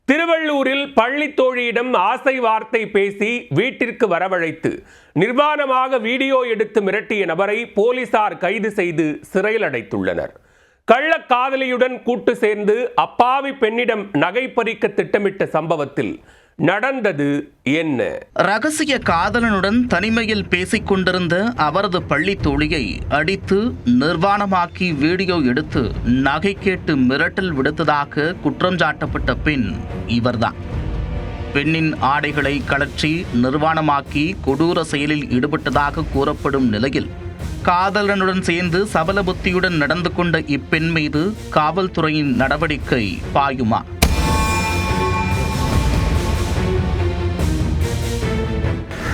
திருவள்ளூரில் பள்ளி தோழியிடம் ஆசை வார்த்தை பேசி வீட்டிற்கு வரவழைத்து நிர்வாணமாக வீடியோ எடுத்து மிரட்டிய நபரை போலீசார் கைது செய்து சிறையில் அடைத்துள்ளனர். கள்ளக்காதலியுடன் கூட்டு சேர்ந்து அப்பாவி பெண்ணிடம் நகை பறிக்க திட்டமிட்ட சம்பவத்தில் நடந்தது என்ன? ரகசிய காதலனுடன் தனிமையில் பேசிக் கொண்டிருந்த அவரது பள்ளி தோழியை அடித்து நிர்வாணமாக்கி வீடியோ எடுத்து நகை கேட்டு மிரட்டல் விடுத்ததாக குற்றம் சாட்டப்பட்ட பெண் இவர்தான். பெண்ணின் ஆடைகளை கழற்றி நிர்வாணமாக்கி கொடூர செயலில் ஈடுபட்டதாக கூறப்படும் நிலையில் காதலனுடன் சேர்ந்து சபல புத்தியுடன் நடந்து கொண்ட இப்பெண் மீது காவல்துறையின் நடவடிக்கை பாயுமா?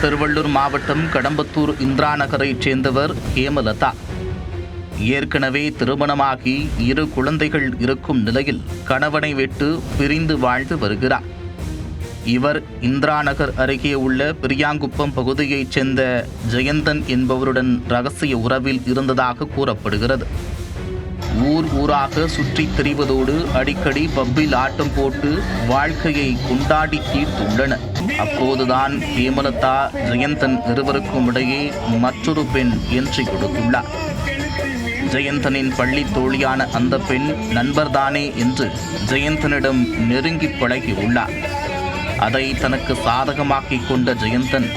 திருவள்ளூர் மாவட்டம் கடம்பத்தூர் இந்திரா நகரைச் சேர்ந்தவர் ஹேமலதா. ஏற்கனவே திருமணமாகி 2 குழந்தைகள் இருக்கும் நிலையில் கணவனை விட்டு பிரிந்து வாழ்ந்து வருகிறார். இவர் இந்திரா நகர் அருகே உள்ள பிரியாங்குப்பம் பகுதியைச் சேர்ந்த ஜெயந்தன் என்பவருடன் ரகசிய உறவில் இருந்ததாக கூறப்படுகிறது. ஊராக சுற்றித் திரிவதோடு அடிக்கடி பப்பில் ஆட்டம் போட்டு வாழ்க்கையை கொண்டாடி தீர்த்துள்ளனர். அப்போதுதான் ஹேமலதா ஜெயந்தன் இருவருக்கும் இடையே மற்றொரு பெண் என்ட்ரி கொடுத்துள்ளார். ஜெயந்தனின் பள்ளி தோழியான அந்த பெண் நண்பர்தானே என்று ஜெயந்தனிடம் நெருங்கி பழகியுள்ளார். அதை தனக்கு சாதகமாக்கிக் கொண்ட ஜெயந்தன்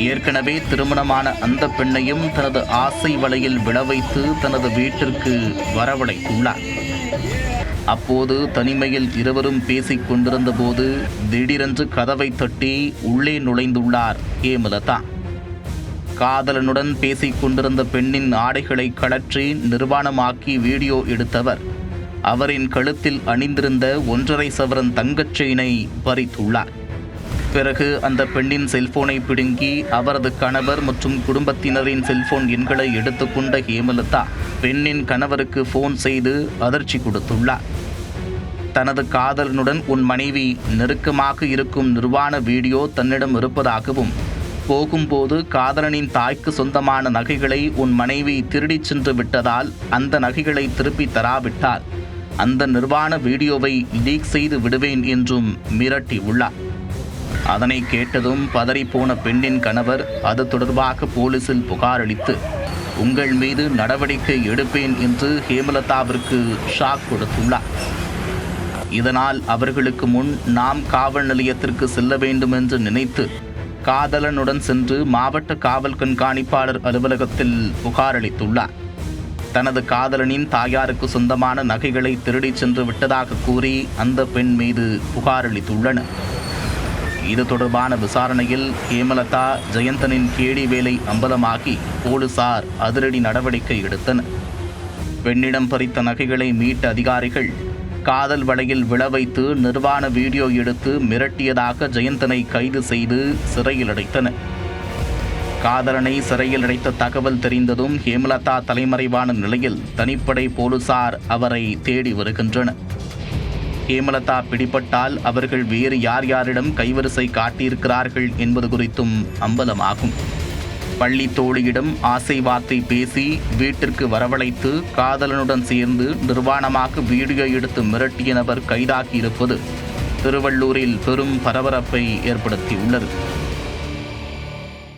ஏற்கனவே திருமணமான அந்த பெண்ணையும் தனது ஆசை வலையில் விழவைத்து தனது வீட்டிற்கு வரவழைத்துள்ளார். அப்போது தனிமையில் இருவரும் பேசிக் கொண்டிருந்த போது திடீரென்று கதவை தட்டி உள்ளே நுழைந்துள்ளார் ஹேமலதா. காதலனுடன் பேசிக் கொண்டிருந்த பெண்ணின் ஆடைகளை கழற்றி நிர்வாணமாக்கி வீடியோ எடுத்தவர் அவரின் கழுத்தில் அணிந்திருந்த 1.5 சவரன் தங்கச் செயினை பறித்துள்ளார். பிறகு அந்த பெண்ணின் செல்போனை பிடுங்கி அவரது கணவர் மற்றும் குடும்பத்தினரின் செல்போன் எண்களை எடுத்துக்கொண்ட ஹேமலதா பெண்ணின் கணவருக்கு போன் செய்து அதிர்ச்சி கொடுத்துள்ளார். தனது காதலனுடன் உன் மனைவி நெருக்கமாக இருக்கும் நிர்வாண வீடியோ தன்னிடம் இருப்பதாகவும் போகும்போது காதலனின் தாய்க்கு சொந்தமான நகைகளை உன் மனைவி திருடிச் சென்று விட்டதால் அந்த நகைகளை திருப்பி தராவிட்டால் அந்த நிர்வாண வீடியோவை லீக் செய்து விடுவேன் என்றும் மிரட்டி உள்ளார். அதனை கேட்டதும் பதறிப்போன பெண்ணின் கணவர் அது தொடர்பாக போலீசில் புகார் அளித்து உங்கள் மீது நடவடிக்கை எடுப்பேன் என்று ஹேமலதாவிற்கு ஷாக் கொடுத்துள்ளார். இதனால் அவர்களுக்கு முன் நாம் காவல் நிலையத்திற்கு செல்ல வேண்டும் என்று நினைத்து காதலனுடன் சென்று மாவட்ட காவல் கண்காணிப்பாளர் அலுவலகத்தில் புகார் அளித்துள்ளார். தனது காதலனின் தாயாருக்கு சொந்தமான நகைகளை திருடிச் சென்று விட்டதாக கூறி அந்த பெண் மீது புகார் அளித்துள்ளனர். இது தொடர்பான விசாரணையில் ஹேமலதா ஜெயந்தனின் கேடி வேலை அம்பலமாகி போலீசார் அதிரடி நடவடிக்கை எடுத்தனர். பெண்ணிடம் பறித்த நகைகளை மீட்ட அதிகாரிகள் காதல் வலையில் விழவைத்து நிர்வாண வீடியோ எடுத்து மிரட்டியதாக ஜெயந்தனை கைது செய்து சிறையில் அடைத்தனர். காதலனை சிறையில் அடைத்த தகவல் தெரிந்ததும் ஹேமலதா தலைமறைவான நிலையில் தனிப்படை போலீசார் அவரை தேடி வருகின்றனர். ஹேமலதா பிடிபட்டால் அவர்கள் வேறு யாரிடம் கைவரிசை காட்டியிருக்கிறார்கள் என்பது குறித்தும் அம்பலமாகும். பள்ளி தோழியிடம் ஆசை வார்த்தை பேசி வீட்டிற்கு வரவழைத்து காதலனுடன் சேர்ந்து நிர்வாணமாக வீடியோ எடுத்து மிரட்டிய நபர் கைதாகியிருப்பது திருவள்ளூரில் பெரும் பரபரப்பை ஏற்படுத்தியுள்ளது.